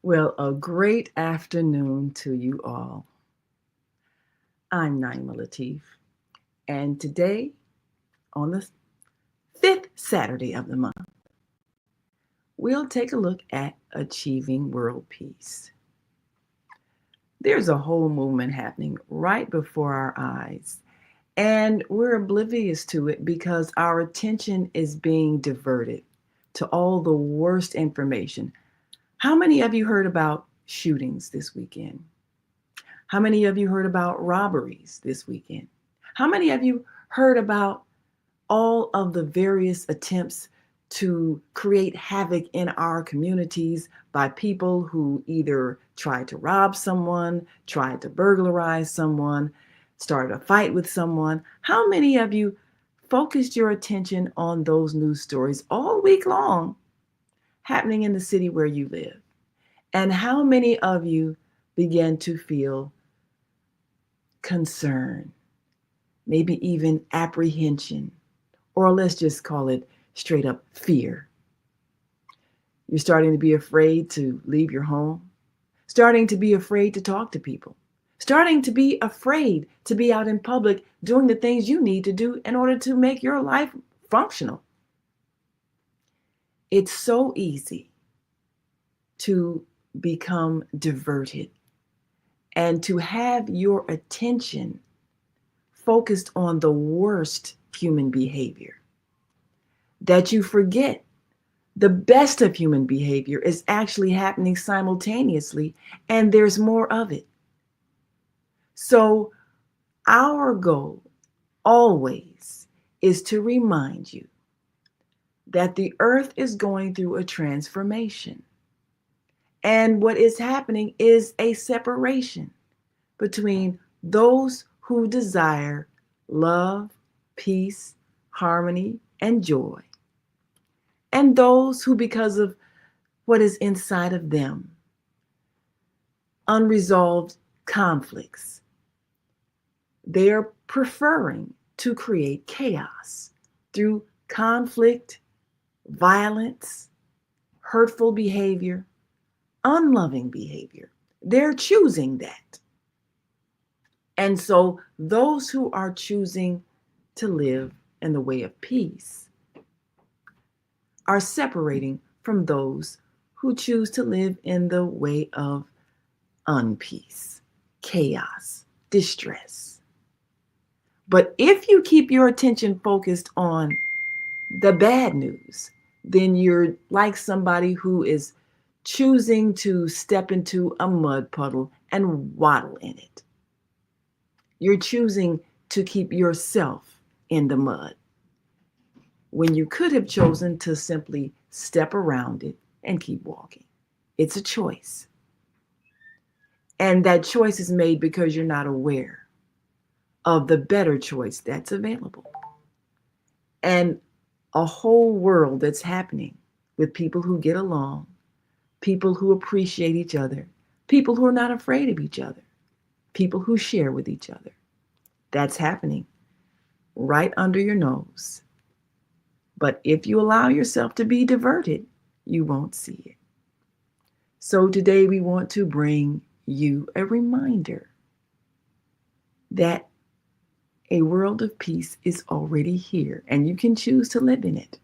Well, a great afternoon to you all. I'm Naima Latif, and today, on the fifth Saturday of the month, we'll take a look at achieving world peace. There's a whole movement happening right before our eyes, and we're oblivious to it because our attention is being diverted to all the worst information. How many of you heard about shootings this weekend? How many of you heard about robberies this weekend? How many of you heard about all of the various attempts to create havoc in our communities by people who either tried to rob someone, tried to burglarize someone, started a fight with someone? How many of you focused your attention on those news stories all week long happening in the city where you live? And how many of you began to feel concern, maybe even apprehension, or let's just call it straight up fear? You're starting to be afraid to leave your home, starting to be afraid to talk to people, starting to be afraid to be out in public doing the things you need to do in order to make your life functional. It's so easy to become diverted and to have your attention focused on the worst human behavior that you forget the best of human behavior is actually happening simultaneously, and there's more of it. So, our goal always is to remind you that the earth is going through a transformation. And what is happening is a separation between those who desire love, peace, harmony, and joy, and those who, because of what is inside of them, unresolved conflicts, they are preferring to create chaos through conflict, violence, hurtful behavior, unloving behavior. They're choosing that. And so those who are choosing to live in the way of peace are separating from those who choose to live in the way of unpeace, chaos, distress. But if you keep your attention focused on the bad news, then you're like somebody who is choosing to step into a mud puddle and waddle in it. You're choosing to keep yourself in the mud when you could have chosen to simply step around it and keep walking. It's a choice. And that choice is made because you're not aware of the better choice that's available. And a whole world that's happening with people who get along, people who appreciate each other, people who are not afraid of each other, people who share with each other. That's happening right under your nose. But if you allow yourself to be diverted, you won't see it. So today we want to bring you a reminder that a world of peace is already here and you can choose to live in it.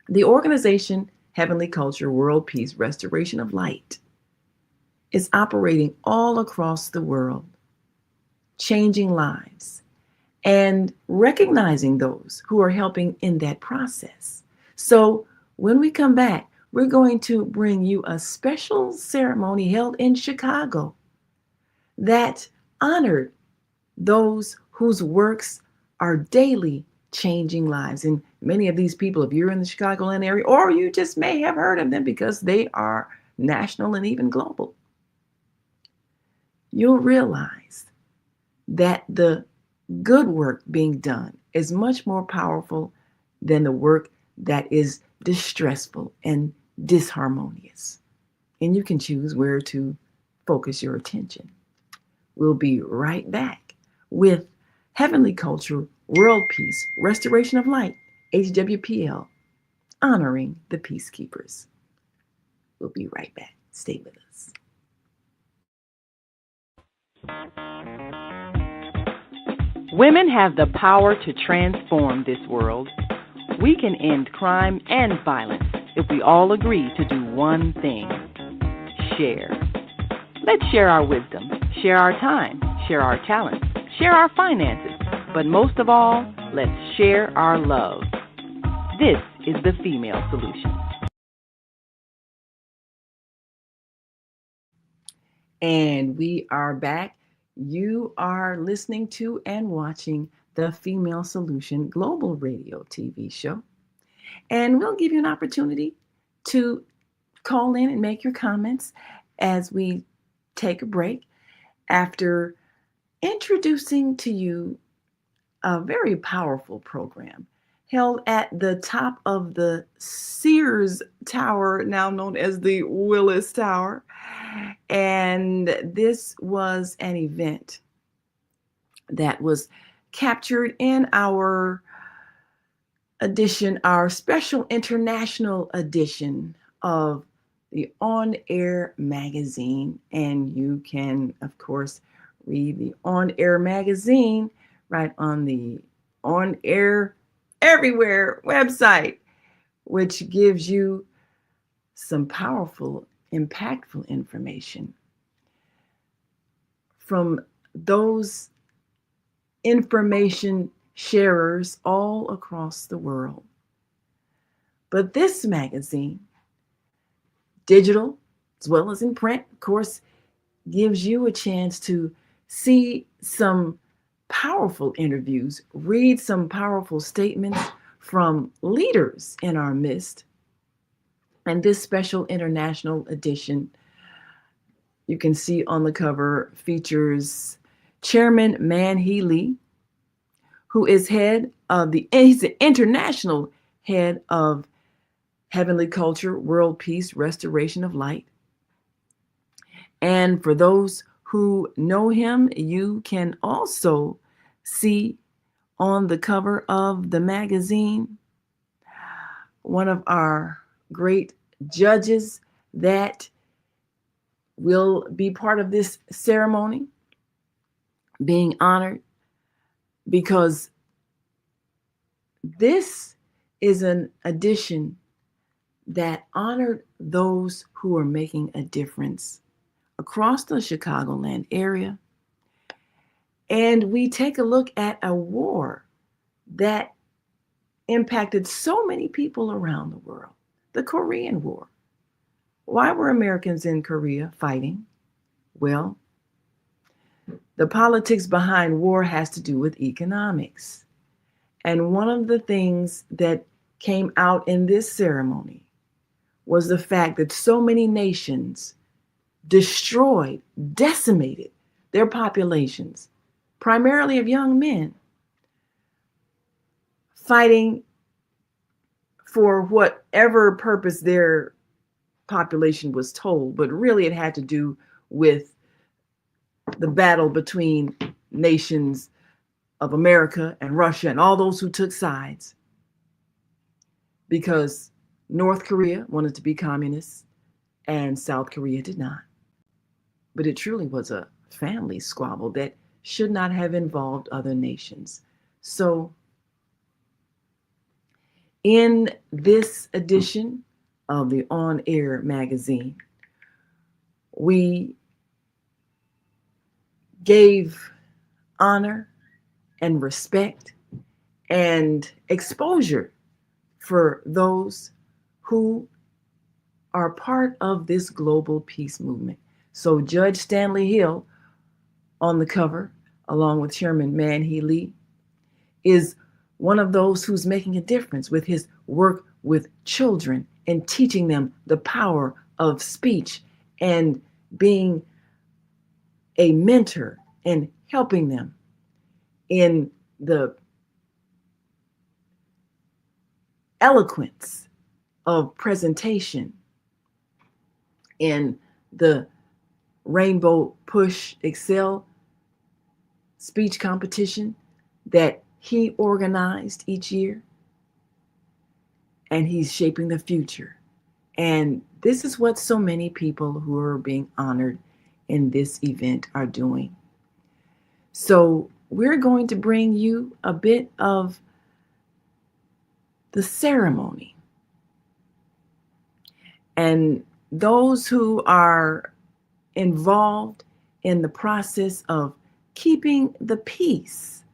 The organization Heavenly Culture World Peace Restoration of Light is operating all across the world, changing lives and recognizing those who are helping in that process. So when we come back, we're going to bring you a special ceremony held in Chicago that honored those whose works are daily changing lives. And many of these people, if you're in the Chicagoland area, or you just may have heard of them because they are national and even global, you'll realize that the good work being done is much more powerful than the work that is distressful and disharmonious. And you can choose where to focus your attention. We'll be right back with Heavenly Culture, World Peace, Restoration of Light, HWPL, honoring the peacekeepers. We'll be right back. Stay with us. Women have the power to transform this world. We can end crime and violence if we all agree to do one thing: share. Let's share our wisdom, share our time, share our talents, share our finances, but most of all, let's share our love. This is the Female Solution. And we are back. You are listening to and watching the Female Solution Global Radio TV show. And we'll give you an opportunity to call in and make your comments as we take a break after introducing to you a very powerful program held at the top of the Sears Tower, now known as the Willis Tower. And this was an event that was captured in our edition, our special international edition of the On Air magazine. And you can, of course, read the On Air magazine right on the On Air Everywhere website, which gives you some powerful, impactful information from those information sharers all across the world. But this magazine, digital as well as in print, of course, gives you a chance to see some powerful interviews, read some powerful statements from leaders in our midst. And this special international edition, you can see on the cover, features Chairman Man-Hee Lee, who is he's the international head of Heavenly Culture, World Peace, Restoration of Light. And for those who know him, you can also see on the cover of the magazine one of our great judges that will be part of this ceremony being honored, because this is an edition that honored those who are making a difference across the Chicagoland area. And we take a look at a war that impacted so many people around the world, the Korean War. Why were Americans in Korea fighting? Well, the politics behind war has to do with economics. And one of the things that came out in this ceremony was the fact that so many nations destroyed, decimated their populations, primarily of young men, fighting for whatever purpose their population was told, but really it had to do with the battle between nations of America and Russia and all those who took sides, because North Korea wanted to be communist and South Korea did not. But it truly was a family squabble that should not have involved other nations. So in this edition of the On Air magazine, we gave honor and respect and exposure for those who are part of this global peace movement. So Judge Stanley Hill on the cover, along with Chairman Man-Hee Lee, is one of those who's making a difference with his work with children and teaching them the power of speech and being a mentor and helping them in the eloquence of presentation in the Rainbow Push Excel speech competition that he organized each year. And he's shaping the future And this is what so many people who are being honored in this event are doing. So, we're going to bring you a bit of the ceremony. And those who are involved in the process of keeping the peace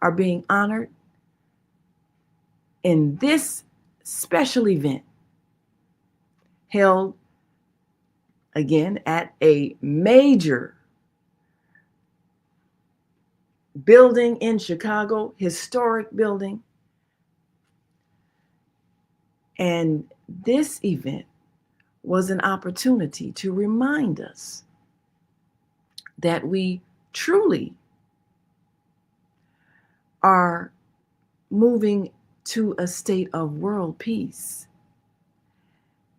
are being honored in this special event held again at a major building in Chicago, historic building. And this event was an opportunity to remind us that we truly are moving to a state of world peace.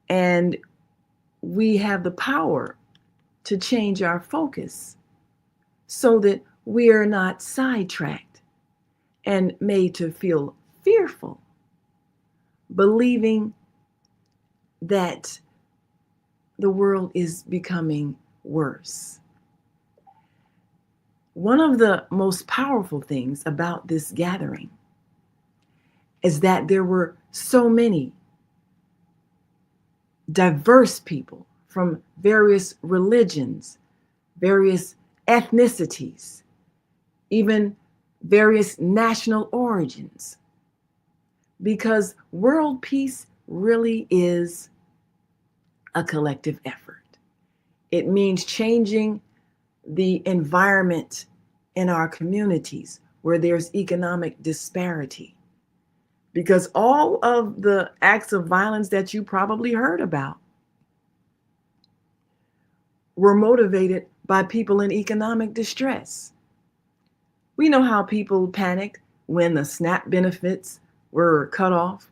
And we have the power to change our focus so that we are not sidetracked and made to feel fearful, believing that the world is becoming worse. One of the most powerful things about this gathering is that there were so many diverse people from various religions, various ethnicities, even various national origins, because world peace really is a collective effort. It means changing the environment in our communities where there's economic disparity. Because all of the acts of violence that you probably heard about were motivated by people in economic distress. We know how people panicked when the SNAP benefits were cut off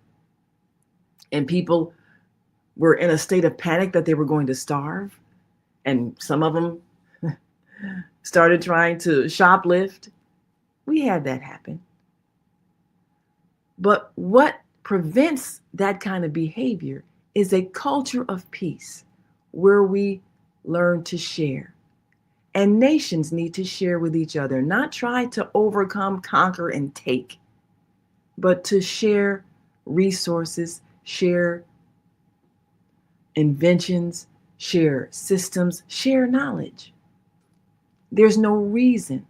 and people were in a state of panic that they were going to starve. And some of them started trying to shoplift. We had that happen. But what prevents that kind of behavior is a culture of peace where we learn to share. And nations need to share with each other, not try to overcome, conquer, and take, but to share resources, share inventions, share systems, share knowledge. There's no reason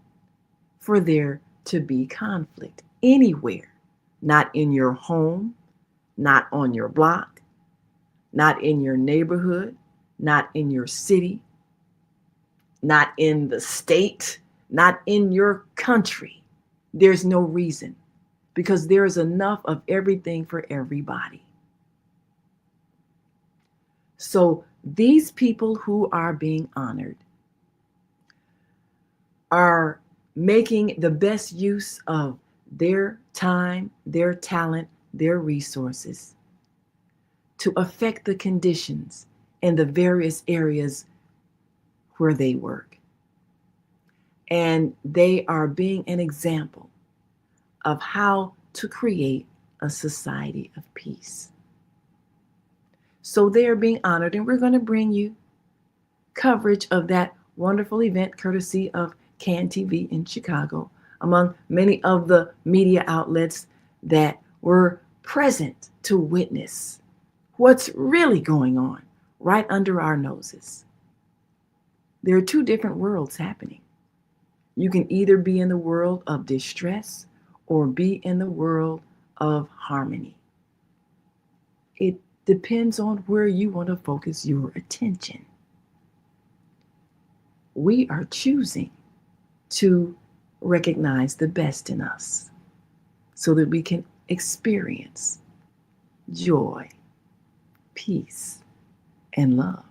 for there to be conflict anywhere, not in your home, not on your block, not in your neighborhood, not in your city, not in the state, not in your country. There's no reason because there is enough of everything for everybody. So these people who are being honored are making the best use of their time, their talent, their resources to affect the conditions in the various areas where they work. And they are being an example of how to create a society of peace. So they are being honored, and we're going to bring you coverage of that wonderful event courtesy of CAN TV in Chicago, among many of the media outlets that were present to witness what's really going on right under our noses. There are two different worlds happening. You can either be in the world of distress or be in the world of harmony. It depends on where you want to focus your attention. We are choosing to recognize the best in us so that we can experience joy, peace, and love.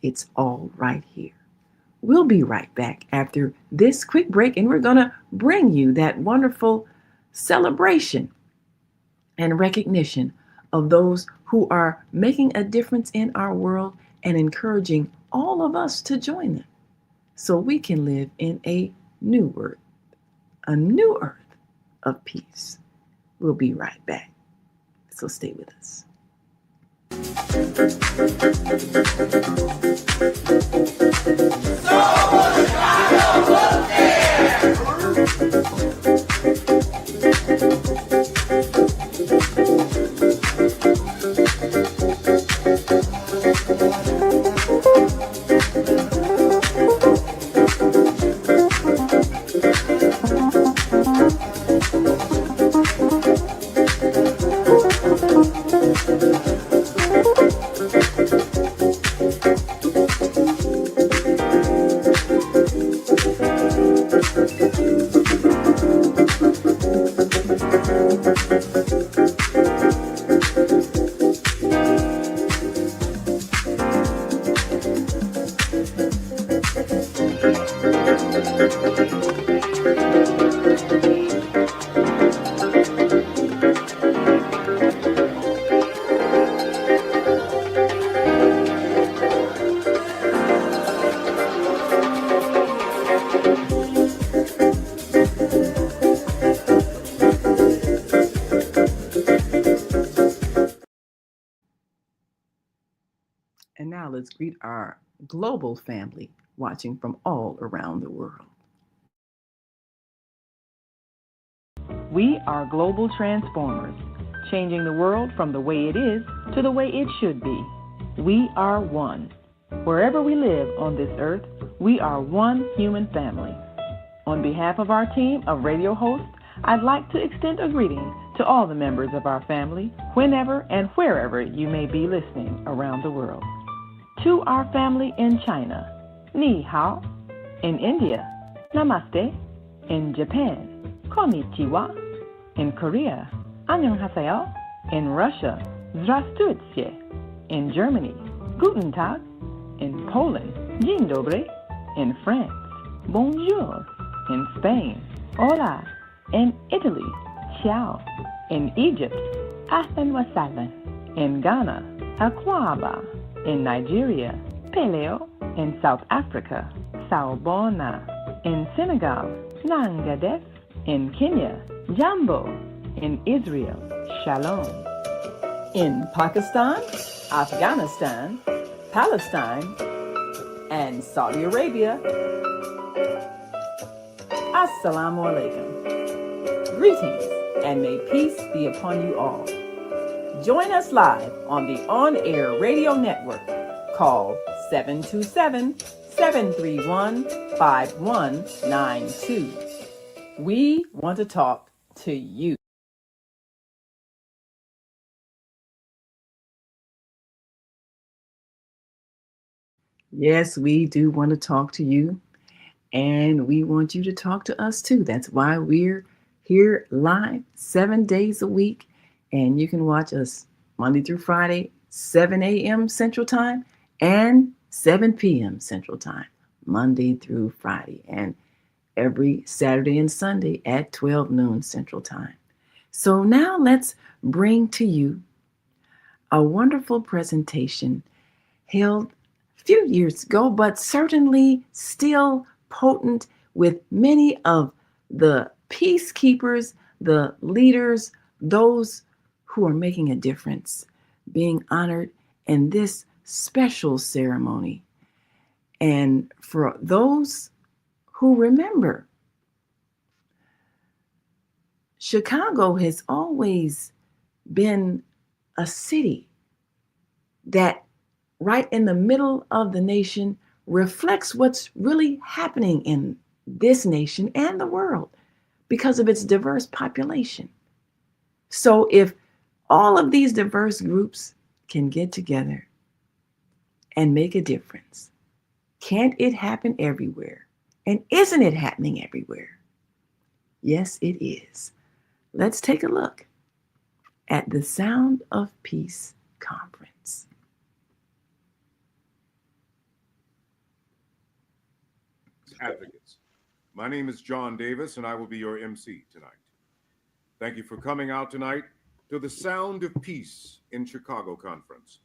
It's all right here. We'll be right back after this quick break, and we're going to bring you that wonderful celebration and recognition of those who are making a difference in our world and encouraging all of us to join them so we can live in a new earth of peace. We'll be right back. So stay with us. And now let's greet our global family watching from all around the world. We are global transformers, changing the world from the way it is to the way it should be. We are one. Wherever we live on this earth, we are one human family. On behalf of our team of radio hosts, I'd like to extend a greeting to all the members of our family, whenever and wherever you may be listening around the world. To our family in China, Ni Hao. In India, Namaste. In Japan, Konnichiwa. In Korea, Annyeonghaseyo. In Russia, Здравствуйте. In Germany, Guten Tag. In Poland, Dzień dobry. In France, Bonjour. In Spain, Hola. In Italy, Ciao. In Egypt, Ahlan wa sahlan. In Ghana, Akwaba. In Nigeria, Peleo. In South Africa, Sawubona. In Senegal, Nangadef. In Kenya, Jambo. In Israel, Shalom. In Pakistan, Afghanistan, Palestine, and Saudi Arabia, Assalamu alaikum. Greetings, and may peace be upon you all. Join us live on the on-air radio network called 727-731-5192. We want to talk to you. Yes, we do want to talk to you, and we want you to talk to us too. That's why we're here live 7 days a week, and you can watch us Monday through Friday, 7 a.m. Central Time and 7 p.m. Central Time, Monday through Friday, and every Saturday and Sunday at 12 noon Central Time. So now let's bring to you a wonderful presentation held a few years ago, but certainly still potent with many of the peacekeepers, the leaders, those who are making a difference, being honored in this special ceremony. And for those who remember, Chicago has always been a city that right in the middle of the nation reflects what's really happening in this nation and the world because of its diverse population. So if all of these diverse groups can get together and make a difference, can't it happen everywhere? And isn't it happening everywhere? Yes, it is. Let's take a look at the Sound of Peace Conference. Advocates. My name is John Davis, and I will be your MC tonight. Thank you for coming out tonight to the Sound of Peace in Chicago Conference.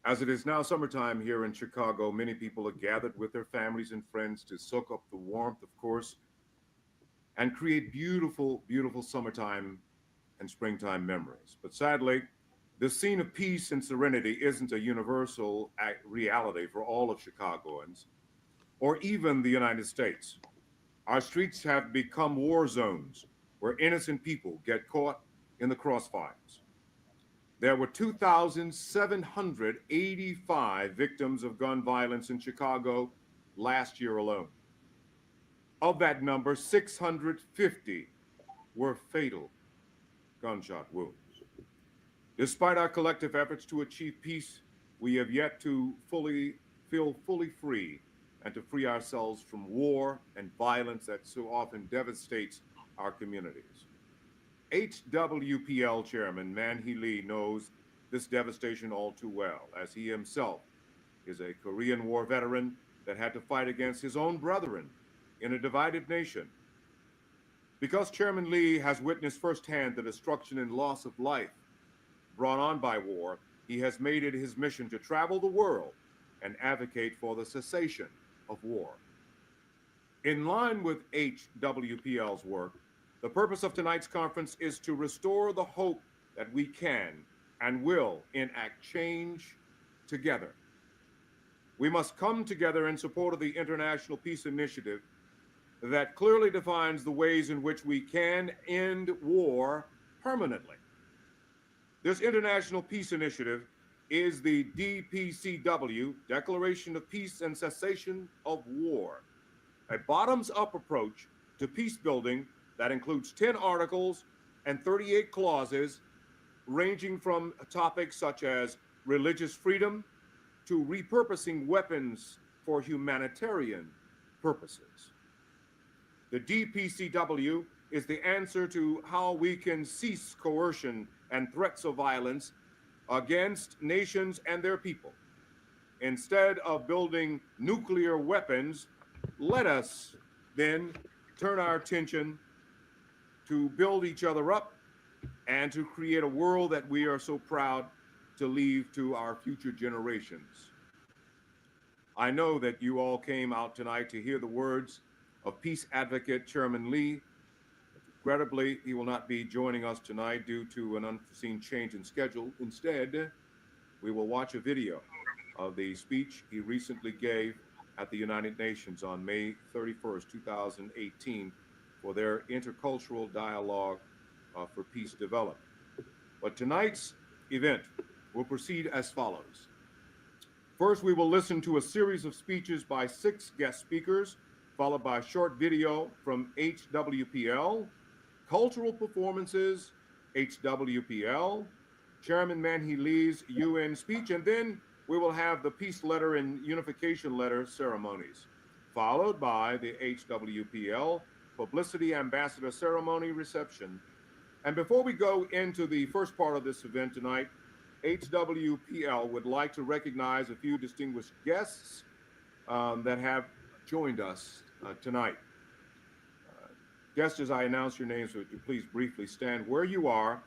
As it is now summertime here in Chicago, many people are gathered with their families and friends to soak up the warmth, of course, and create beautiful, beautiful summertime and springtime memories. But sadly, The scene of peace and serenity isn't a universal reality for all of Chicagoans or even the United States. Our streets have become war zones where innocent people get caught in the crossfires. There were 2,785 victims of gun violence in Chicago last year alone. Of that number, 650 were fatal gunshot wounds. Despite our collective efforts to achieve peace, we have yet to feel fully free and to free ourselves from war and violence that so often devastates our communities. HWPL Chairman Man-Hee Lee knows this devastation all too well, as he himself is a Korean War veteran that had to fight against his own brethren in a divided nation. Because Chairman Lee has witnessed firsthand the destruction and loss of life brought on by war, he has made it his mission to travel the world and advocate for the cessation of war. In line with HWPL's work, the purpose of tonight's conference is to restore the hope that we can and will enact change together. We must come together in support of the International Peace Initiative that clearly defines the ways in which we can end war permanently. This International Peace Initiative is the DPCW, Declaration of Peace and Cessation of War, a bottoms-up approach to peace building that includes 10 articles and 38 clauses, ranging from topics such as religious freedom to repurposing weapons for humanitarian purposes. The DPCW is the answer to how we can cease coercion and threats of violence against nations and their people. Instead of building nuclear weapons, let us then turn our attention to build each other up and to create a world that we are so proud to leave to our future generations. I know that you all came out tonight to hear the words of peace advocate Chairman Lee. Regrettably, he will not be joining us tonight due to an unforeseen change in schedule. Instead, we will watch a video of the speech he recently gave at the United Nations on May 31st, 2018, for their intercultural dialogue for peace development. But tonight's event will proceed as follows. First, we will listen to a series of speeches by 6 guest speakers, followed by a short video from HWPL, cultural performances, HWPL, Chairman Man-Hee Lee's UN speech, and then we will have the peace letter and unification letter ceremonies, followed by the HWPL publicity ambassador ceremony reception. And before we go into the first part of this event tonight, HWPL would like to recognize a few distinguished guests that have joined us tonight. Guests, as I announce your names, would you please briefly stand where you are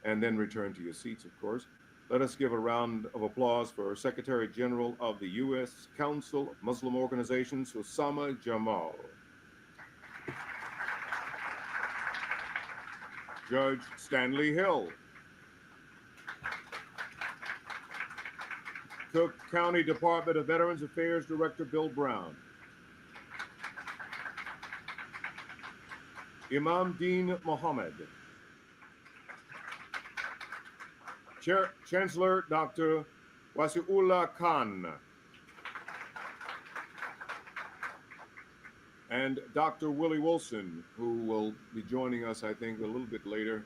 and then return to your seats, of course. Let us give a round of applause for Secretary General of the U.S. Council of Muslim Organizations, Osama Jamal. Judge Stanley Hill. Cook County Department of Veterans Affairs Director Bill Brown. Imam Dean Mohammed. Chancellor Dr. Wasiullah Khan. And Dr. Willie Wilson, who will be joining us, I think, a little bit later.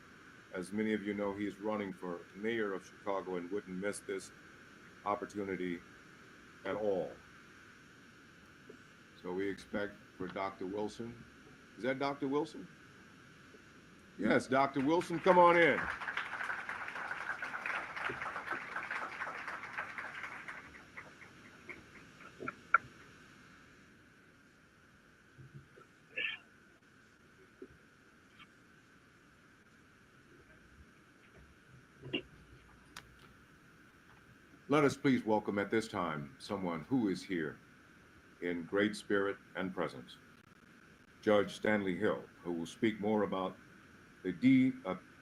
As many of you know, he is running for mayor of Chicago and wouldn't miss this opportunity at all. So we expect for Dr. Wilson. Is that Dr. Wilson? Yes, Dr. Wilson, come on in. Let us please welcome at this time someone who is here in great spirit and presence. Judge Stanley Hill, who will speak more about the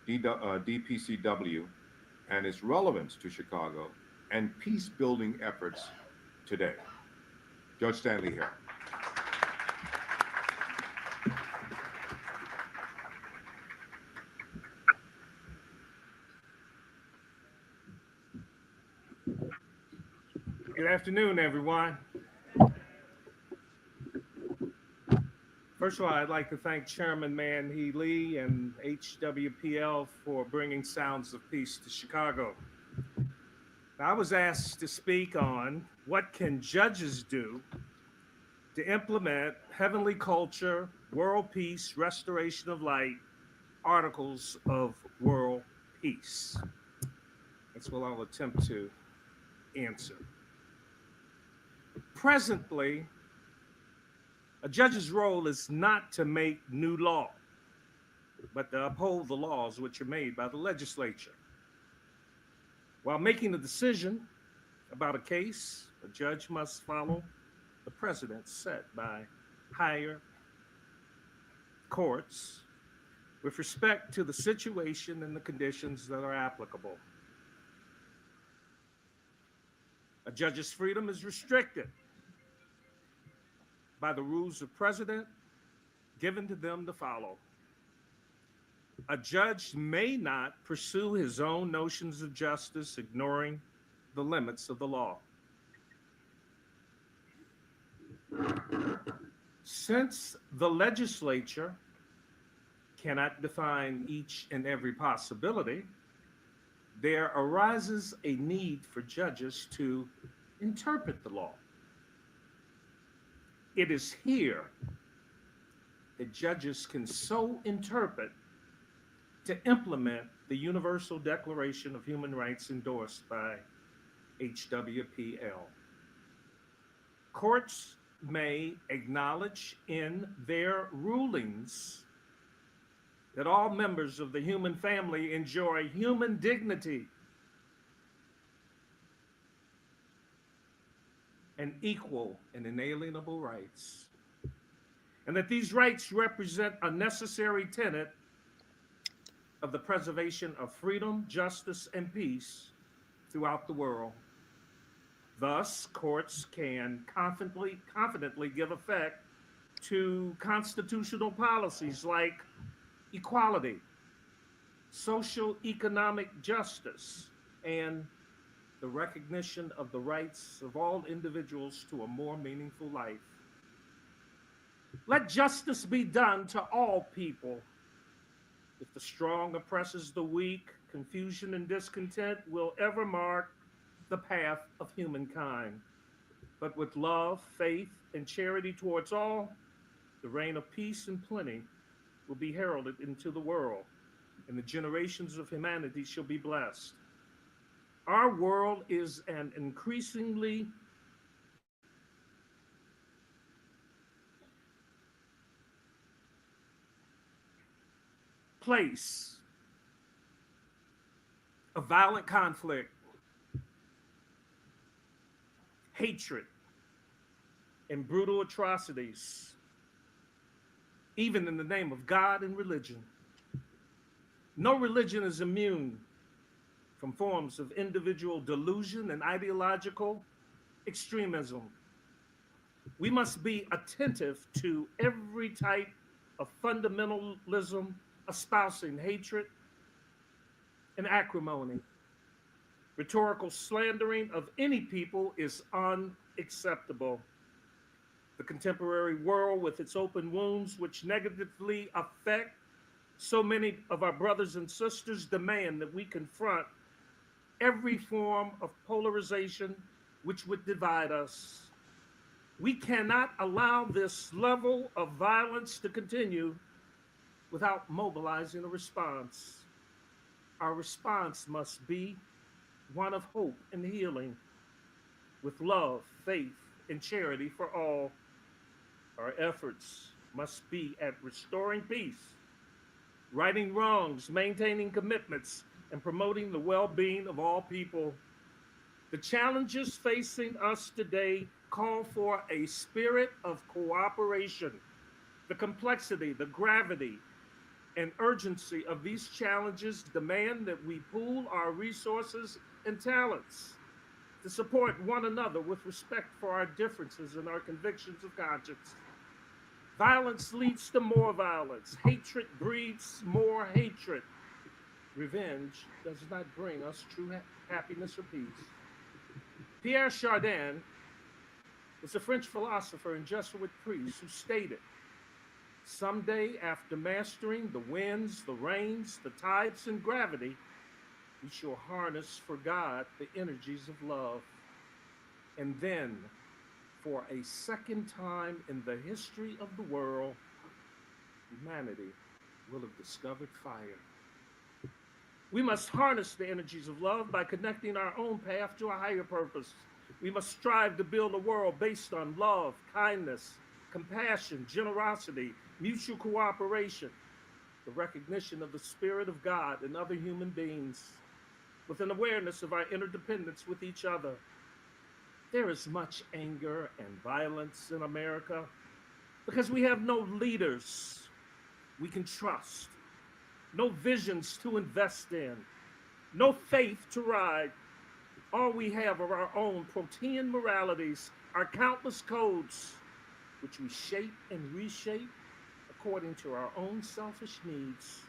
DPCW and its relevance to Chicago and peace building efforts today. Judge Stanley Hare. Good afternoon, everyone. First of all, I'd like to thank Chairman Manhee Lee and HWPL for bringing Sounds of Peace to Chicago. I was asked to speak on what can judges do to implement heavenly culture, world peace, restoration of light, articles of world peace. That's what I'll attempt to answer. Presently, a judge's role is not to make new law, but to uphold the laws which are made by the legislature. While making a decision about a case, a judge must follow the precedents set by higher courts with respect to the situation and the conditions that are applicable. A judge's freedom is restricted by the rules of precedent given to them to follow. A judge may not pursue his own notions of justice, ignoring the limits of the law. Since the legislature cannot define each and every possibility, there arises a need for judges to interpret the law. It is here that judges can so interpret to implement the Universal Declaration of Human Rights endorsed by HWPL. Courts may acknowledge in their rulings that all members of the human family enjoy human dignity and equal and inalienable rights, and that these rights represent a necessary tenet of the preservation of freedom, justice, and peace throughout the world. Thus, courts can confidently give effect to constitutional policies like equality, social economic justice, and the recognition of the rights of all individuals to a more meaningful life. Let justice be done to all people. If the strong oppresses the weak, confusion and discontent will ever mark the path of humankind. But with love, faith, and charity towards all, the reign of peace and plenty will be heralded into the world, and the generations of humanity shall be blessed. Our world is an increasingly place of violent conflict, hatred, and brutal atrocities, even in the name of God and religion. No religion is immune from forms of individual delusion and ideological extremism. We must be attentive to every type of fundamentalism espousing hatred and acrimony. Rhetorical slandering of any people is unacceptable. The contemporary world, with its open wounds which negatively affect so many of our brothers and sisters, demand that we confront every form of polarization which would divide us. We cannot allow this level of violence to continue without mobilizing a response. Our response must be one of hope and healing, with love, faith, and charity for all. Our efforts must be at restoring peace, righting wrongs, maintaining commitments, and promoting the well-being of all people. The challenges facing us today call for a spirit of cooperation. The complexity, the gravity, and urgency of these challenges demand that we pool our resources and talents to support one another with respect for our differences and our convictions of conscience. Violence leads to more violence. Hatred breeds more hatred. Revenge does not bring us true happiness or peace. Pierre Chardin was a French philosopher and Jesuit priest who stated, "Someday, after mastering the winds, the rains, the tides, and gravity, we shall harness for God the energies of love. And then, for a second time in the history of the world, humanity will have discovered fire." We must harness the energies of love by connecting our own path to a higher purpose. We must strive to build a world based on love, kindness, compassion, generosity, mutual cooperation, the recognition of the Spirit of God in other human beings, with an awareness of our interdependence with each other. There is much anger and violence in America because we have no leaders we can trust, no visions to invest in, no faith to ride. All we have are our own protean moralities, our countless codes, which we shape and reshape according to our own selfish needs.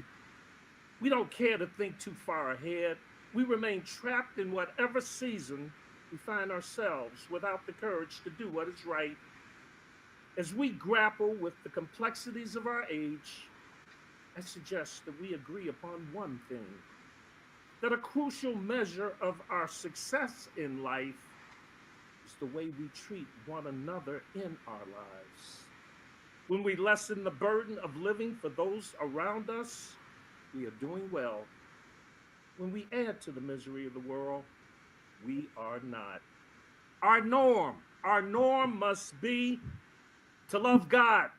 We don't care to think too far ahead. We remain trapped in whatever season we find ourselves without the courage to do what is right. As we grapple with the complexities of our age, I suggest that we agree upon one thing, that a crucial measure of our success in life is the way we treat one another in our lives. When we lessen the burden of living for those around us, we are doing well. When we add to the misery of the world, we are not. Our norm must be to love God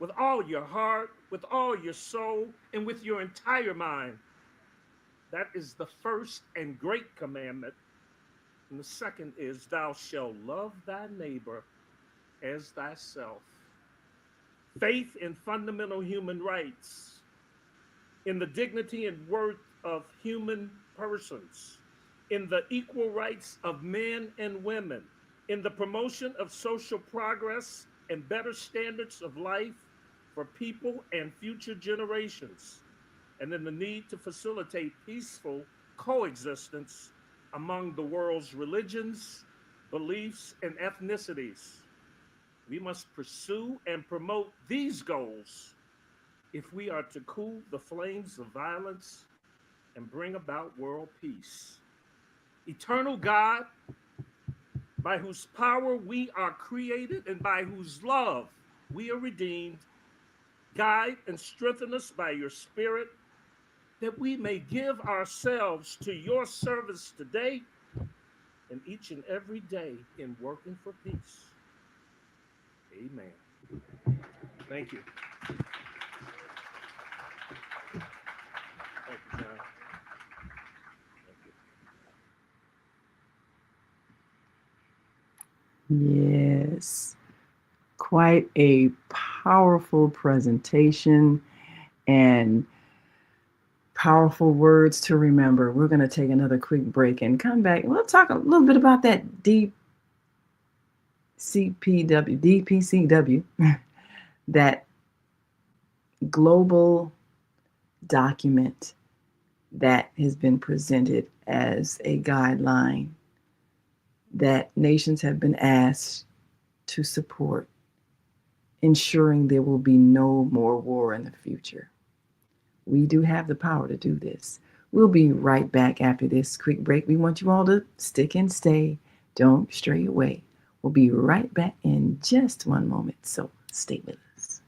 with all your heart, with all your soul, and with your entire mind. That is the first and great commandment. And the second is, thou shalt love thy neighbor as thyself. Faith in fundamental human rights, in the dignity and worth of human persons, in the equal rights of men and women, in the promotion of social progress and better standards of life for people and future generations, and in the need to facilitate peaceful coexistence among the world's religions, beliefs, and ethnicities. We must pursue and promote these goals if we are to cool the flames of violence and bring about world peace. Eternal God, by whose power we are created and by whose love we are redeemed, guide and strengthen us by your Spirit, that we may give ourselves to your service today and each and every day in working for peace. Amen. Thank you. Thank you, John. Thank you. Yes, quite a powerful presentation and powerful words to remember. We're going to take another quick break and come back, and we'll talk a little bit about that DPCW, that global document that has been presented as a guideline that nations have been asked to support, ensuring there will be no more war in the future. We do have the power to do this. We'll be right back after this quick break. We want you all to stick and stay. Don't stray away. We'll be right back in just one moment, so stay with us.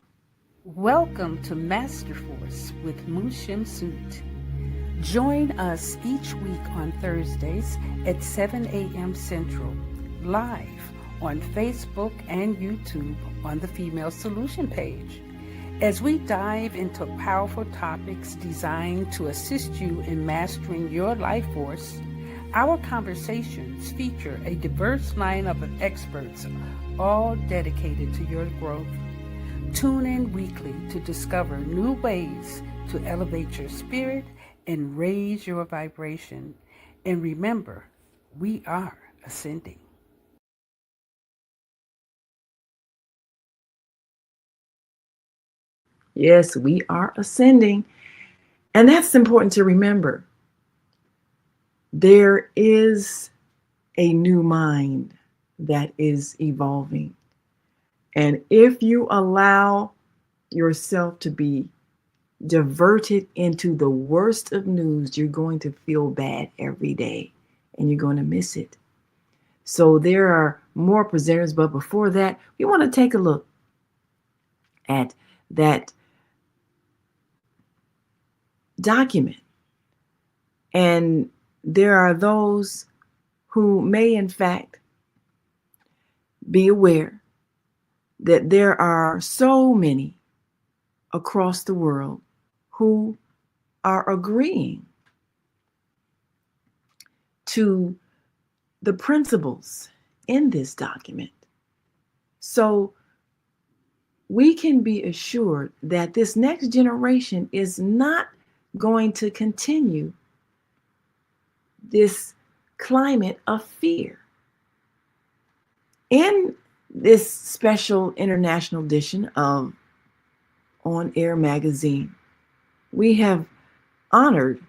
Welcome to Master Force with Mushim Suit. Join us each week on Thursdays at 7 a.m. Central, live on Facebook and YouTube on the Female Solution page, as we dive into powerful topics designed to assist you in mastering your life force. Our conversations feature a diverse lineup of experts, all dedicated to your growth. Tune in weekly to discover new ways to elevate your spirit and raise your vibration. And remember, we are ascending. Yes, we are ascending. And that's important to remember. There is a new mind that is evolving. And if you allow yourself to be diverted into the worst of news, you're going to feel bad every day and you're going to miss it. So there are more presenters, but before that, we want to take a look at that document. And there are those who may, in fact, be aware that there are so many across the world who are agreeing to the principles in this document. So we can be assured that this next generation is not going to continue this climate of fear. In this special international edition of On Air Magazine, we have honored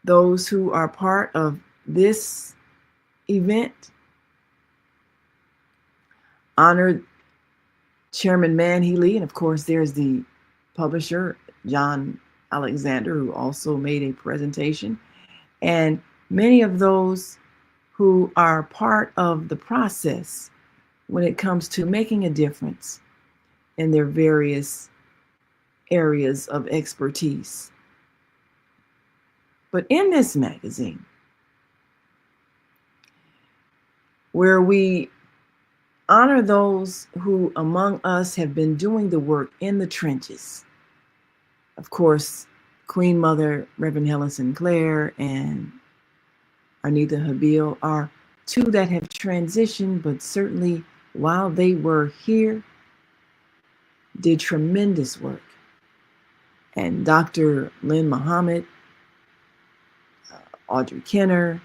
those who are part of this event, honored Chairman Manny Lee, and of course there's the publisher, John Alexander, who also made a presentation, and many of those who are part of the process when it comes to making a difference in their various areas of expertise. But in this magazine, where we honor those who among us have been doing the work in the trenches, of course, Queen Mother Reverend Helen Sinclair and Anita Habil are two that have transitioned, but certainly while they were here, did tremendous work. And Dr. Lynn Muhammad, Audrey Kenner,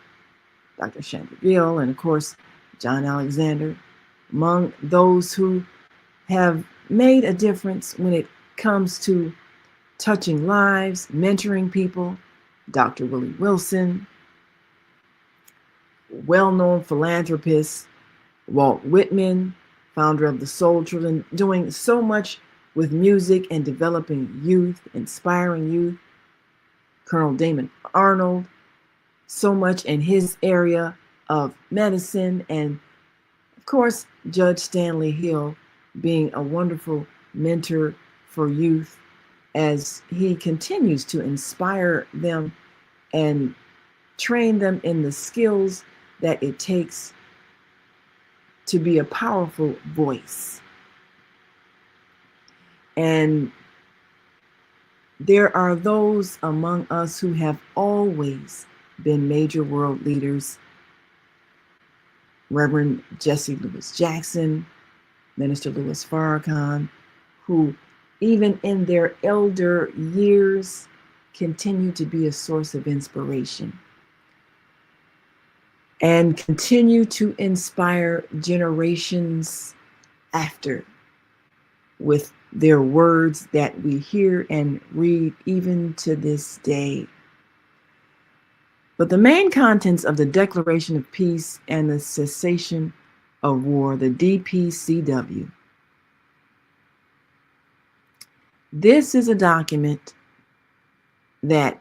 Dr. Chandra Gill, and of course, John Alexander, among those who have made a difference when it comes to touching lives, mentoring people. Dr. Willie Wilson, well-known philanthropist, Walt Whitman, founder of the Soul Children, doing so much with music and developing youth, inspiring youth. Colonel Damon Arnold, so much in his area of medicine, and of course, Judge Stanley Hill being a wonderful mentor for youth as he continues to inspire them and train them in the skills that it takes to be a powerful voice. And there are those among us who have always been major world leaders. Reverend Jesse Lewis Jackson, Minister Louis Farrakhan, who even in their elder years continue to be a source of inspiration and continue to inspire generations after with their words that we hear and read even to this day. But the main contents of the Declaration of Peace and the Cessation of War, the DPCW, this is a document that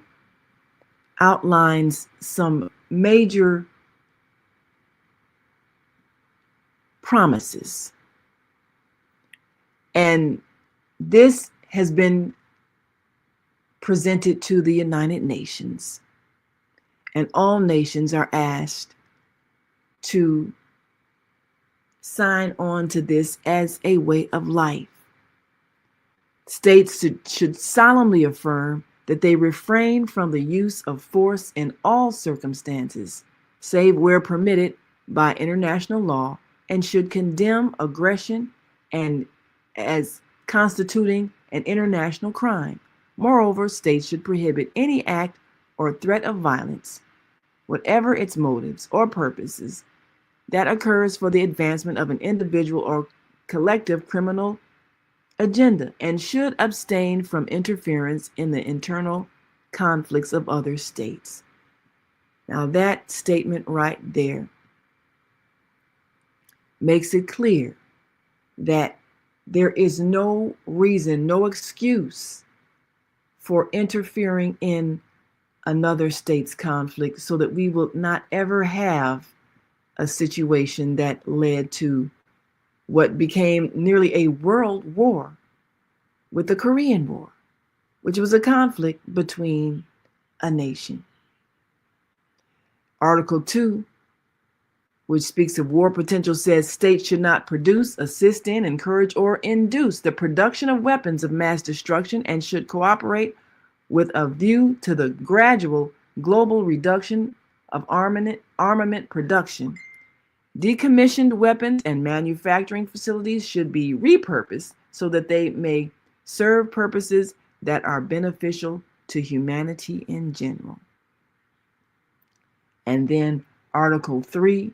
outlines some major promises. And this has been presented to the United Nations, and all nations are asked to sign on to this as a way of life. States should solemnly affirm that they refrain from the use of force in all circumstances, save where permitted by international law, and should condemn aggression and as constituting an international crime. Moreover, states should prohibit any act or threat of violence, whatever its motives or purposes, that occurs for the advancement of an individual or collective criminal agenda, and should abstain from interference in the internal conflicts of other states. Now, that statement right there makes it clear that there is no reason, no excuse for interfering in another state's conflict, so that we will not ever have a situation that led to what became nearly a world war with the Korean War, which was a conflict between a nation. Article 2, which speaks of war potential, says states should not produce, assist in, encourage, or induce the production of weapons of mass destruction, and should cooperate with a view to the gradual global reduction of armament production. Decommissioned weapons and manufacturing facilities should be repurposed so that they may serve purposes that are beneficial to humanity in general. And then Article 3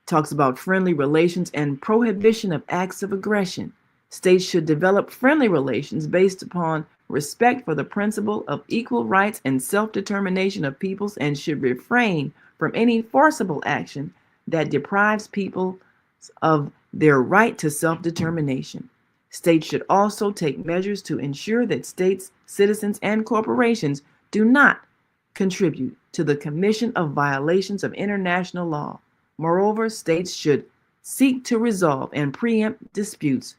talks about friendly relations and prohibition of acts of aggression. States should develop friendly relations based upon respect for the principle of equal rights and self-determination of peoples, and should refrain from any forcible action that deprives people of their right to self-determination. States should also take measures to ensure that states, citizens, and corporations do not contribute to the commission of violations of international law. Moreover, states should seek to resolve and preempt disputes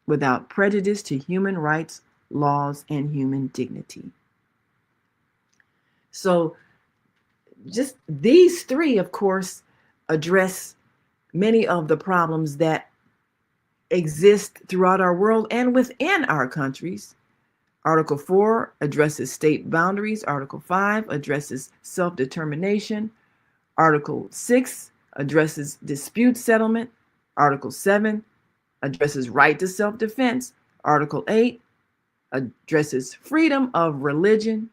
without prejudice to human rights, laws, and human dignity. So just these three, of course, address many of the problems that exist throughout our world and within our countries. Article 4 addresses state boundaries. Article 5 addresses self-determination. Article 6 addresses dispute settlement. Article 7 addresses right to self-defense. Article 8 addresses freedom of religion.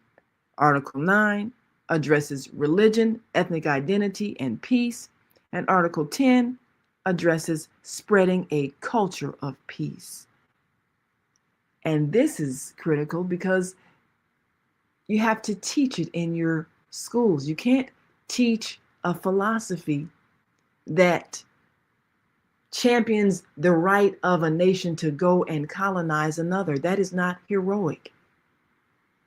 Article 9 addresses religion, ethnic identity, and peace. And Article 10 addresses spreading a culture of peace. And this is critical because you have to teach it in your schools. You can't teach a philosophy that champions the right of a nation to go and colonize another. That is not heroic.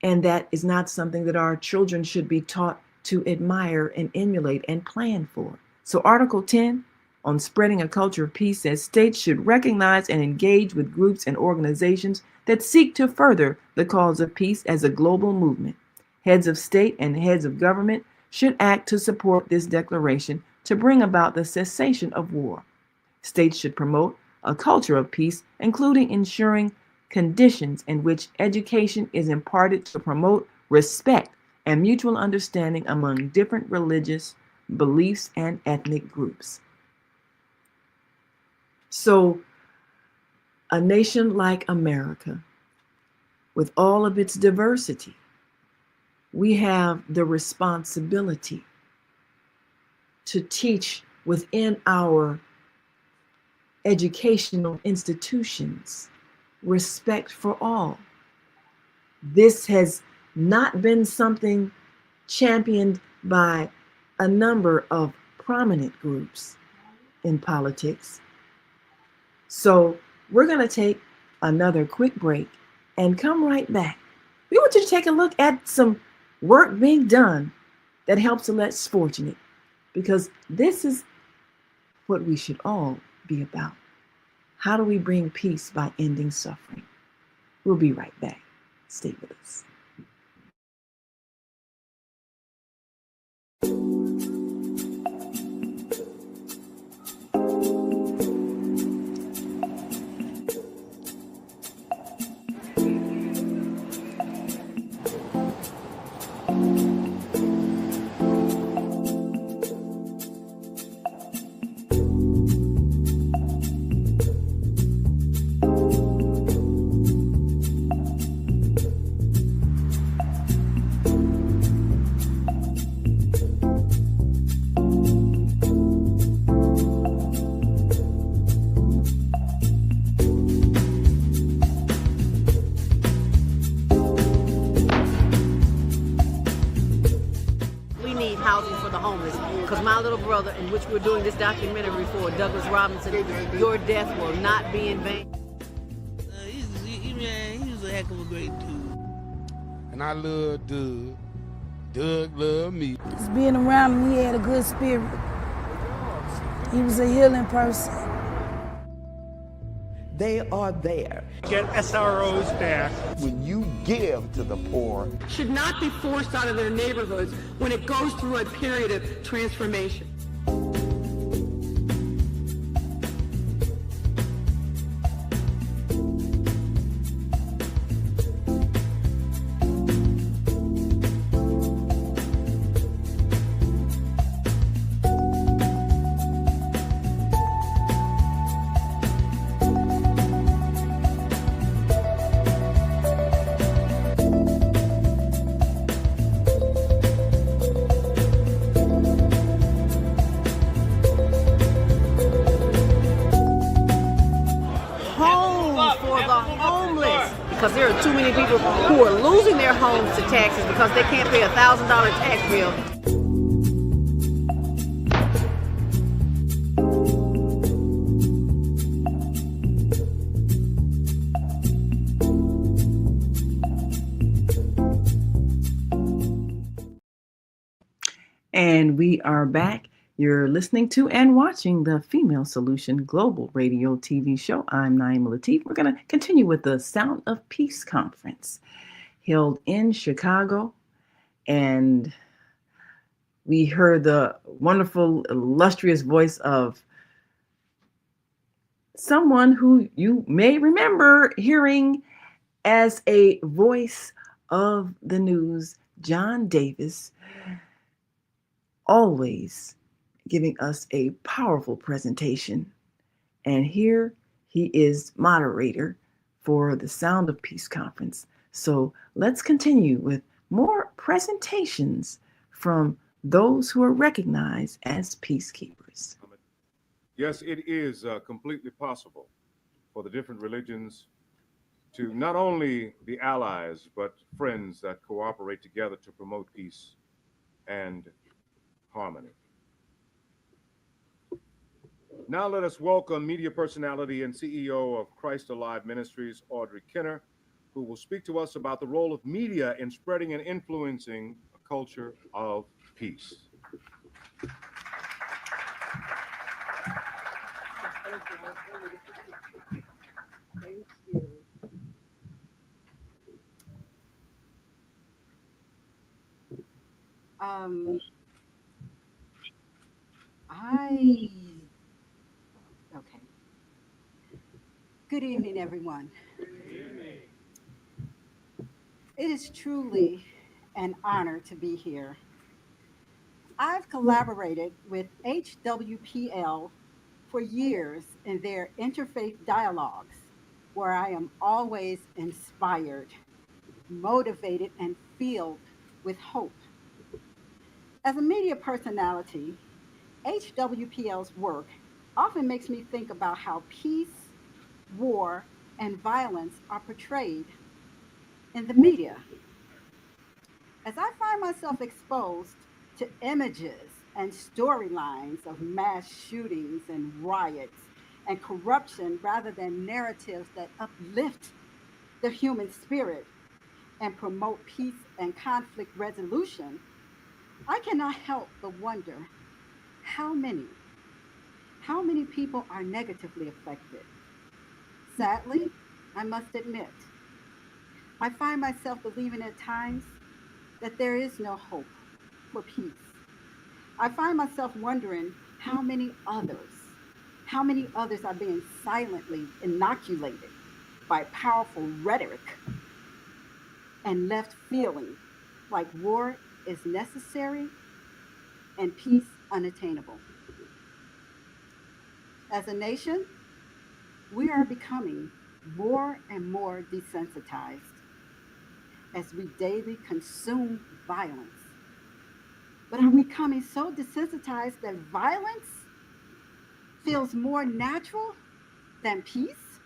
And that is not something that our children should be taught to admire and emulate and plan for. So Article 10 on spreading a culture of peace says states should recognize and engage with groups and organizations that seek to further the cause of peace as a global movement. Heads of state and heads of government should act to support this declaration to bring about the cessation of war. States should promote a culture of peace, including ensuring conditions in which education is imparted to promote respect and mutual understanding among different religious beliefs and ethnic groups. So, a nation like America, with all of its diversity, we have the responsibility to teach within our educational institutions respect for all. This has not been something championed by a number of prominent groups in politics. So we're going to take another quick break and come right back. We want you to take a look at some work being done that helps the less fortunate, because this is what we should all be about. How do we bring peace by ending suffering? We'll be right back. Stay with us. for the homeless. Because my little brother, in which we're doing this documentary for, Douglas Robinson, your death will not be in vain. He was a heck of a great dude. And I love Doug. Doug loved me. Just being around him, he had a good spirit. He was a healing person. They are there. Get SROs back. When you give to the poor, should not be forced out of their neighborhoods when it goes through a period of transformation. Because there are too many people who are losing their homes to taxes because they can't pay a $1,000 tax bill. And we are back. You're listening to and watching the Female Solution Global Radio TV show. I'm Naima Latif. We're going to continue with the Sound of Peace Conference held in Chicago. And we heard the wonderful, illustrious voice of someone who you may remember hearing as a voice of the news, John Davis, always giving us a powerful presentation. And here he is moderator for the Sound of Peace Conference. So let's continue with more presentations from those who are recognized as peacekeepers. Yes, it is completely possible for the different religions to not only be allies, but friends that cooperate together to promote peace and harmony. Now let us welcome media personality and CEO of Christ Alive Ministries, Audrey Kenner, who will speak to us about the role of media in spreading and influencing a culture of peace. Okay. Good evening, everyone. Good evening. It is truly an honor to be here. I've collaborated with HWPL for years in their interfaith dialogues, where I am always inspired, motivated, and filled with hope. As a media personality, HWPL's work often makes me think about how peace, war, and violence are portrayed in the media. As I find myself exposed to images and storylines of mass shootings and riots and corruption rather than narratives that uplift the human spirit and promote peace and conflict resolution, I cannot help but wonder how many people are negatively affected. Sadly, I must admit, I find myself believing at times that there is no hope for peace. I find myself wondering how many others are being silently inoculated by powerful rhetoric and left feeling like war is necessary and peace unattainable. As a nation, we are becoming more and more desensitized as we daily consume violence. But are we becoming so desensitized that violence feels more natural than peace?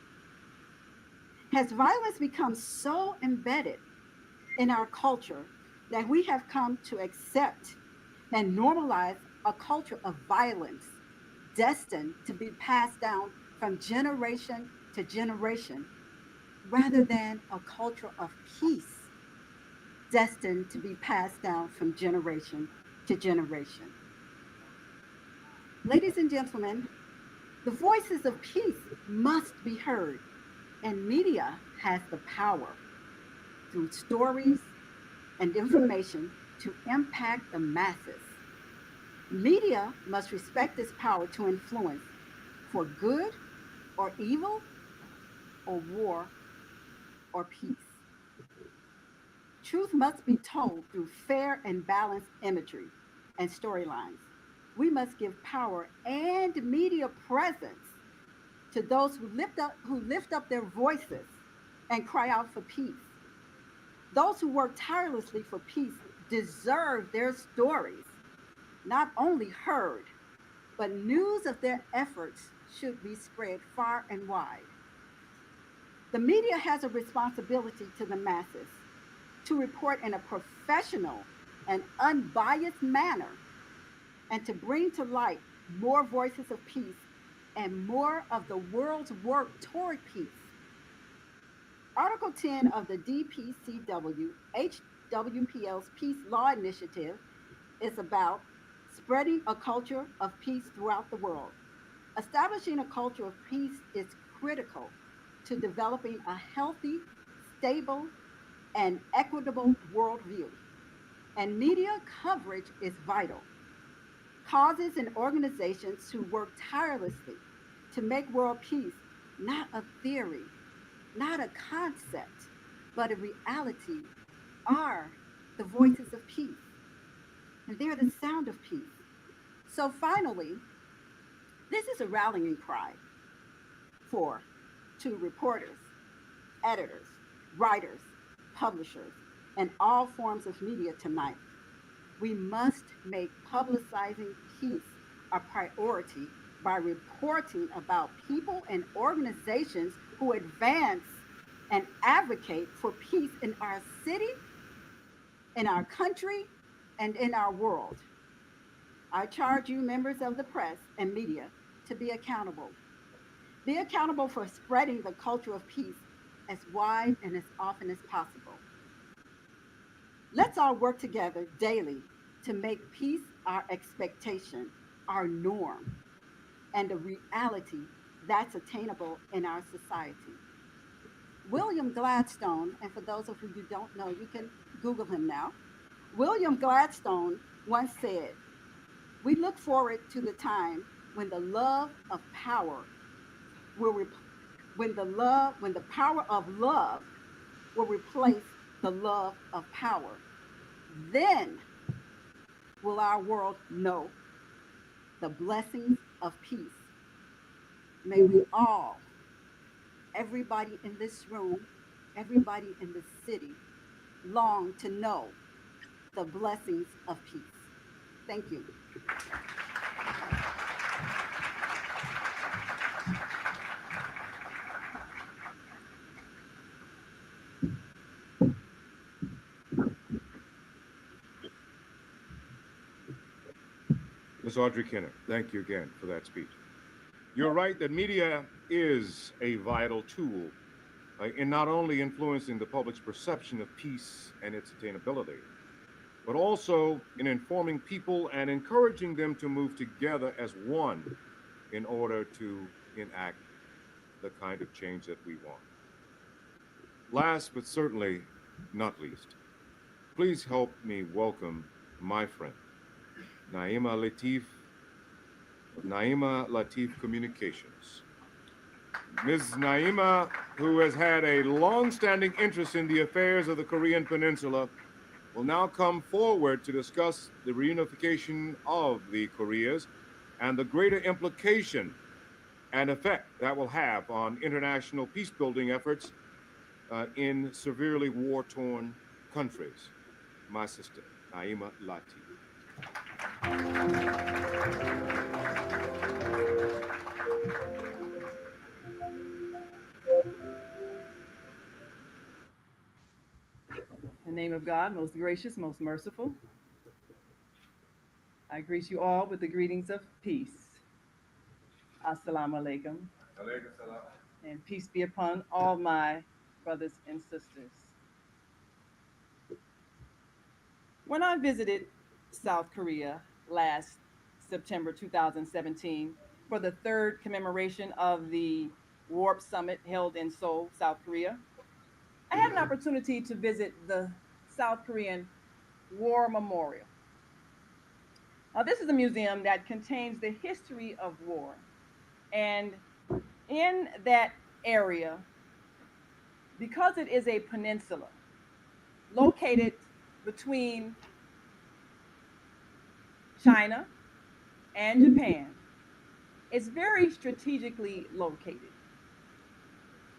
Has violence become so embedded in our culture that we have come to accept and normalize a culture of violence destined to be passed down from generation to generation rather than a culture of peace destined to be passed down from generation to generation. Ladies and gentlemen, the voices of peace must be heard, and media has the power through stories and information to impact the masses. Media must respect this power to influence for good or evil or war or peace. Truth must be told through fair and balanced imagery and storylines. We must give power and media presence to those who lift up their voices and cry out for peace. Those who work tirelessly for peace deserve their stories not only heard, but news of their efforts should be spread far and wide. The media has a responsibility to the masses to report in a professional and unbiased manner and to bring to light more voices of peace and more of the world's work toward peace. Article 10 of the DPCW HWPL's Peace Law Initiative is about spreading a culture of peace throughout the world. Establishing a culture of peace is critical to developing a healthy, stable, and equitable worldview, and media coverage is vital. Causes and organizations who work tirelessly to make world peace not a theory, not a concept, but a reality are the voices of peace, and they're the sound of peace. So finally, this is a rallying cry for to reporters, editors, writers, publishers, and all forms of media tonight. We must make publicizing peace a priority by reporting about people and organizations who advance and advocate for peace in our city, in our country, and in our world. I charge you, members of the press and media, to be accountable. Be accountable for spreading the culture of peace as wide and as often as possible. Let's all work together daily to make peace our expectation, our norm, and a reality that's attainable in our society. William Gladstone, and for those of you who don't know, you can Google him now. William Gladstone once said, "We look forward to the time when the love of power will when the power of love will replace the love of power. Then will our world know the blessings of peace." May we all, everybody in this room, everybody in this city, long to know the blessings of peace. Thank you. Ms. Audrey Kinner, thank you again for that speech. You're right that media is a vital tool in not only influencing the public's perception of peace and its attainability, but also in informing people and encouraging them to move together as one in order to enact the kind of change that we want. Last but certainly not least, please help me welcome my friend, Naima Latif of Naima Latif Communications. Ms. Naima, who has had a long-standing interest in the affairs of the Korean Peninsula, will now come forward to discuss the reunification of the Koreas and the greater implication and effect that will have on international peace-building efforts in severely war-torn countries. My sister, Naima Latif. In the name of God, most gracious, most merciful, I greet you all with the greetings of peace. Assalamu alaikum. Alaykum salam. And peace be upon all my brothers and sisters. When I visited South Korea last September 2017 for the third commemoration of the Warp Summit held in Seoul, South Korea, I had an opportunity to visit the South Korean War Memorial. Now, this is a museum that contains the history of war. And in that area, because it is a peninsula located between China and Japan, it's very strategically located.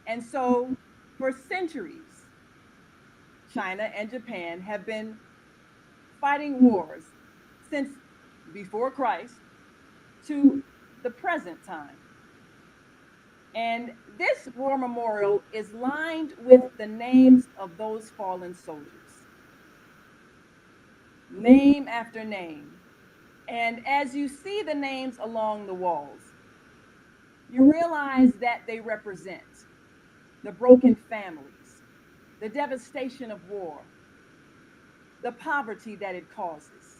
And so, for centuries, China and Japan have been fighting wars since before Christ to the present time. And this war memorial is lined with the names of those fallen soldiers, name after name. And as you see the names along the walls, you realize that they represent the broken families, the devastation of war, the poverty that it causes.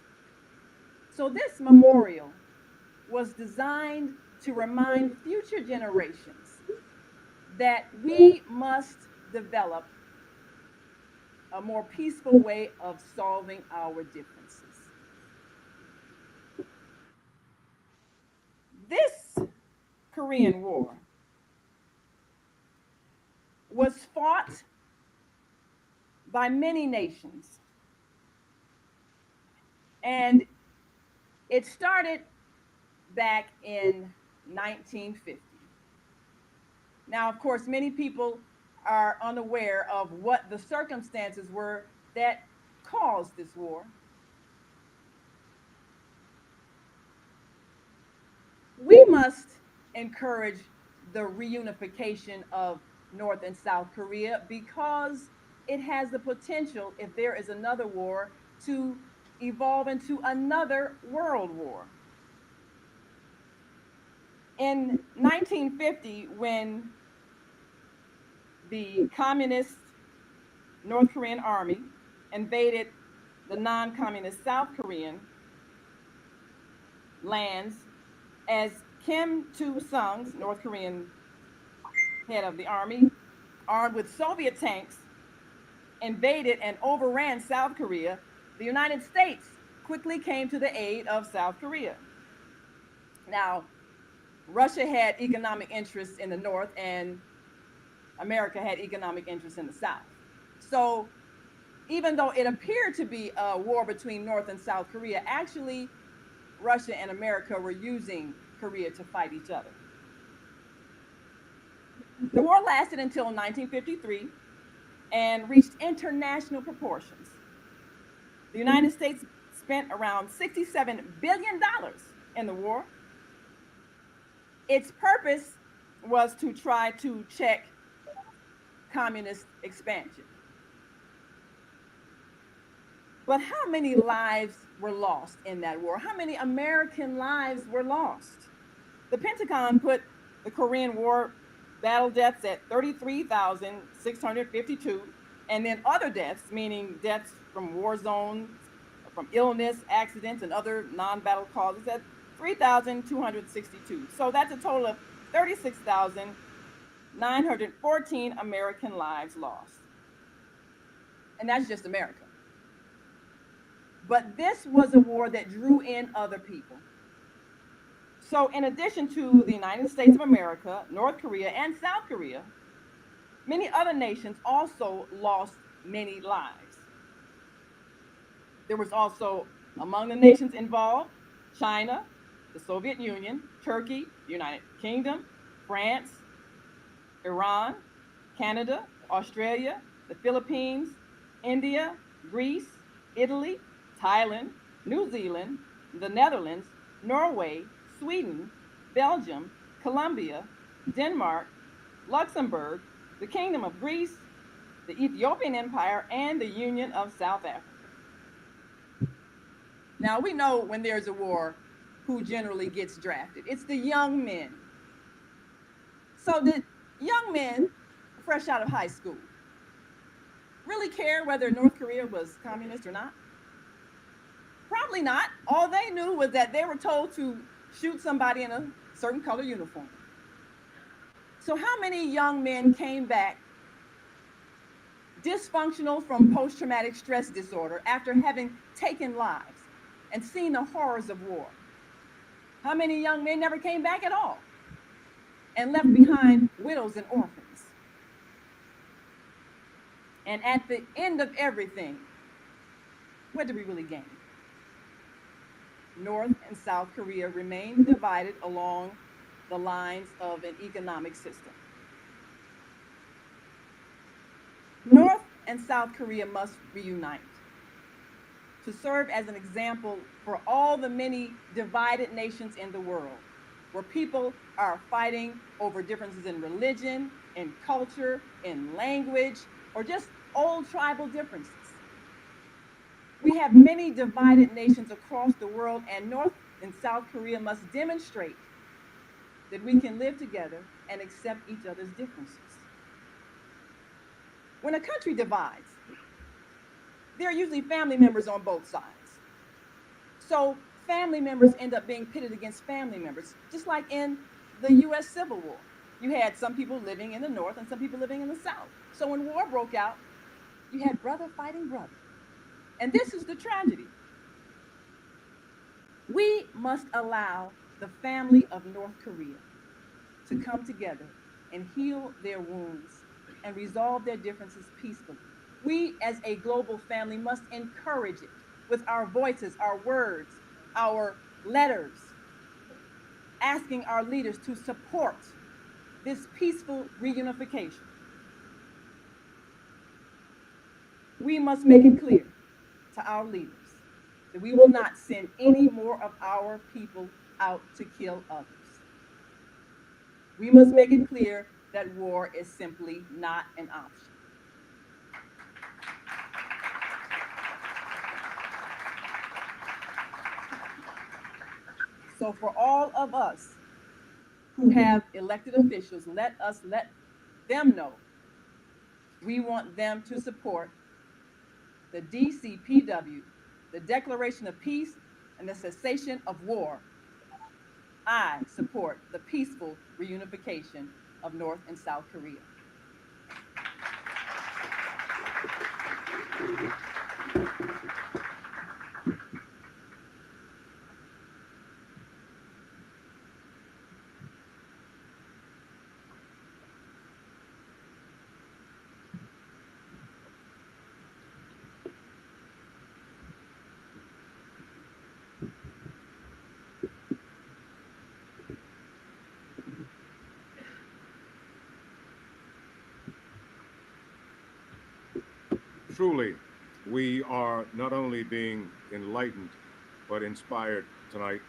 So this memorial was designed to remind future generations that we must develop a more peaceful way of solving our differences. This Korean War was fought by many nations, and it started back in 1950. Now, of course, many people are unaware of what the circumstances were that caused this war. We must encourage the reunification of North and South Korea because it has the potential, if there is another war, to evolve into another world war. In 1950, when the communist North Korean army invaded the non-communist South Korean lands, as Kim Il-sung's North Korean head of the army, armed with Soviet tanks, invaded and overran South Korea, the United States quickly came to the aid of South Korea. Now, Russia had economic interests in the north and America had economic interests in the south. So even though it appeared to be a war between North and South Korea, actually Russia and America were using Korea to fight each other. The war lasted until 1953 and reached international proportions. The United States spent around $67 billion in the war. Its purpose was to try to check communist expansion. But how many lives were lost in that war? How many American lives were lost? The Pentagon put the Korean War battle deaths at 33,652, and then other deaths, meaning deaths from war zones, from illness, accidents, and other non-battle causes, at 3,262. So that's a total of 36,914 American lives lost. And that's just America. But this was a war that drew in other people. So in addition to the United States of America, North Korea, and South Korea, many other nations also lost many lives. There was also, among the nations involved, China, the Soviet Union, Turkey, the United Kingdom, France, Iran, Canada, Australia, the Philippines, India, Greece, Italy, Thailand, New Zealand, the Netherlands, Norway, Sweden, Belgium, Colombia, Denmark, Luxembourg, the Kingdom of Greece, the Ethiopian Empire, and the Union of South Africa. Now, we know when there's a war, who generally gets drafted. It's the young men. So the young men, fresh out of high school, really care whether North Korea was communist or not? Probably not. All they knew was that they were told to shoot somebody in a certain color uniform. So how many young men came back dysfunctional from post-traumatic stress disorder after having taken lives and seen the horrors of war? How many young men never came back at all and left behind widows and orphans? And at the end of everything, what did we really gain? North and South Korea remain divided along the lines of an economic system. North and South Korea must reunite to serve as an example for all the many divided nations in the world, where people are fighting over differences in religion, in culture, in language, or just old tribal differences. We have many divided nations across the world, and North and South Korea must demonstrate that we can live together and accept each other's differences. When a country divides, there are usually family members on both sides. So family members end up being pitted against family members, just like in the US Civil War. You had some people living in the North and some people living in the South. So when war broke out, you had brother fighting brother. And this is the tragedy. We must allow the family of North Korea to come together and heal their wounds and resolve their differences peacefully. We as a global family must encourage it with our voices, our words, our letters, asking our leaders to support this peaceful reunification. We must make it clear to our leaders that we will not send any more of our people out to kill others. We must make it clear that war is simply not an option. So for all of us who have elected officials, let us let them know we want them to support the DCPW, the Declaration of Peace and the Cessation of War. I support the peaceful reunification of North and South Korea. Truly, we are not only being enlightened, but inspired tonight.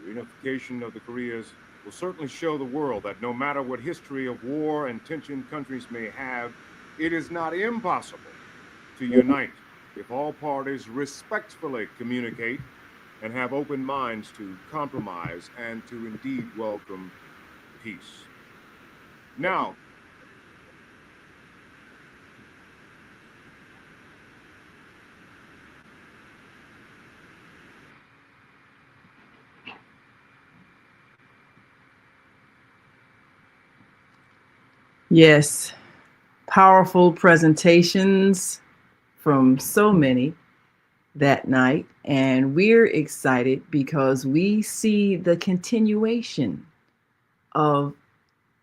The reunification of the Koreas will certainly show the world that no matter what history of war and tension countries may have, it is not impossible to unite if all parties respectfully communicate and have open minds to compromise and to indeed welcome peace. Now, Yes, powerful presentations from so many that night. And we're excited because we see the continuation of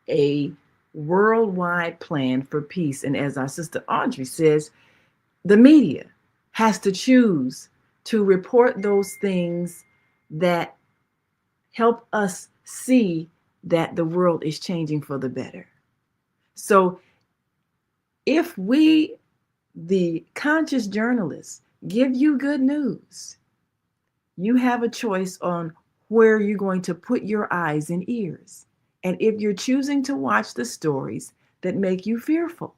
a worldwide plan for peace. And as our sister Audrey says, the media has to choose to report those things that help us see that the world is changing for the better. So if we, the conscious journalists, give you good news, you have a choice on where you're going to put your eyes and ears. And if you're choosing to watch the stories that make you fearful,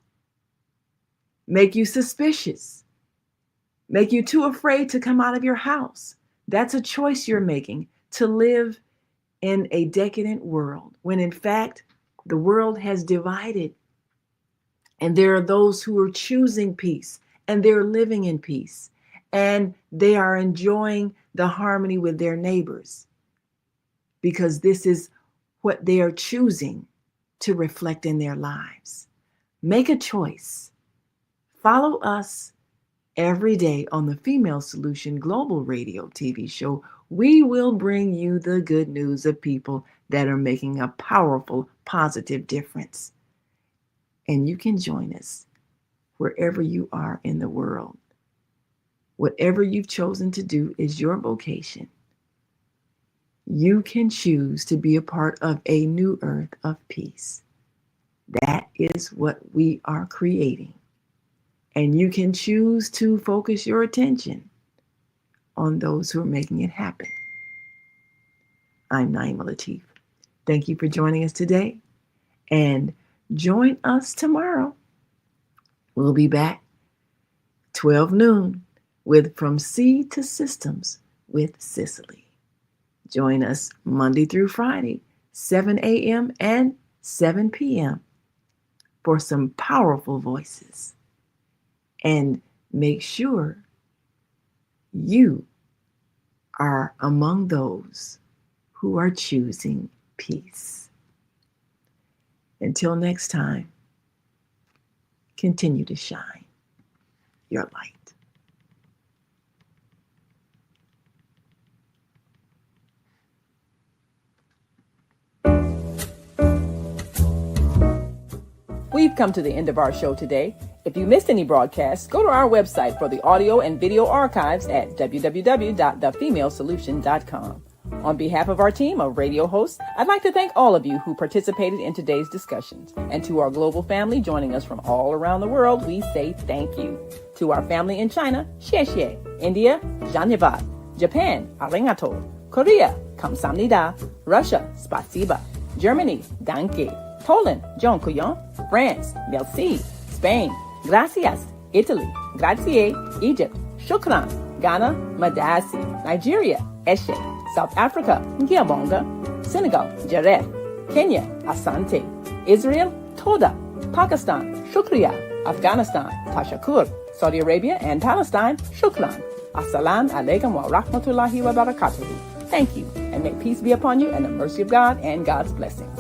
make you suspicious, make you too afraid to come out of your house. That's a choice you're making, to live in a decadent world, when in fact, the world has divided. And there are those who are choosing peace, and they're living in peace, and they are enjoying the harmony with their neighbors, because this is what they are choosing to reflect in their lives. Make a choice. Follow us every day on the Female Solution Global Radio TV show. We will bring you the good news of people that are making a powerful, positive difference. And you can join us wherever you are in the world. Whatever you've chosen to do is your vocation. You can choose to be a part of a new earth of peace. That is what we are creating. And you can choose to focus your attention on those who are making it happen. I'm Naima Latif. Thank you for joining us today, and join us tomorrow. We'll be back 12 noon with From Sea to Systems with Cicely. Join us Monday through Friday, 7 a.m. and 7 p.m. for some powerful voices. And make sure you are among those who are choosing peace. Until next time, continue to shine your light. We've come to the end of our show today. If you missed any broadcasts, go to our website for the audio and video archives at www.thefemalesolution.com. On behalf of our team of radio hosts, I'd like to thank all of you who participated in today's discussions. And to our global family joining us from all around the world, we say thank you. To our family in China, xie xie. India, Dhanyavad. Japan, arigato. Korea, kamsamnida. Russia, spasiba. Germany, danke. Poland, dziękuję. France, merci. Spain, gracias. Italy, grazie. Egypt, shukran. Ghana, madasi. Nigeria, eshe. South Africa, ngiyabonga. Senegal, jareh. Kenya, asante. Israel, toda. Pakistan, shukriya. Afghanistan, tashakur. Saudi Arabia and Palestine, shukran. Assalamu alaikum wa rahmatullahi wa barakatuhu. Thank you, and may peace be upon you and the mercy of God and God's blessings.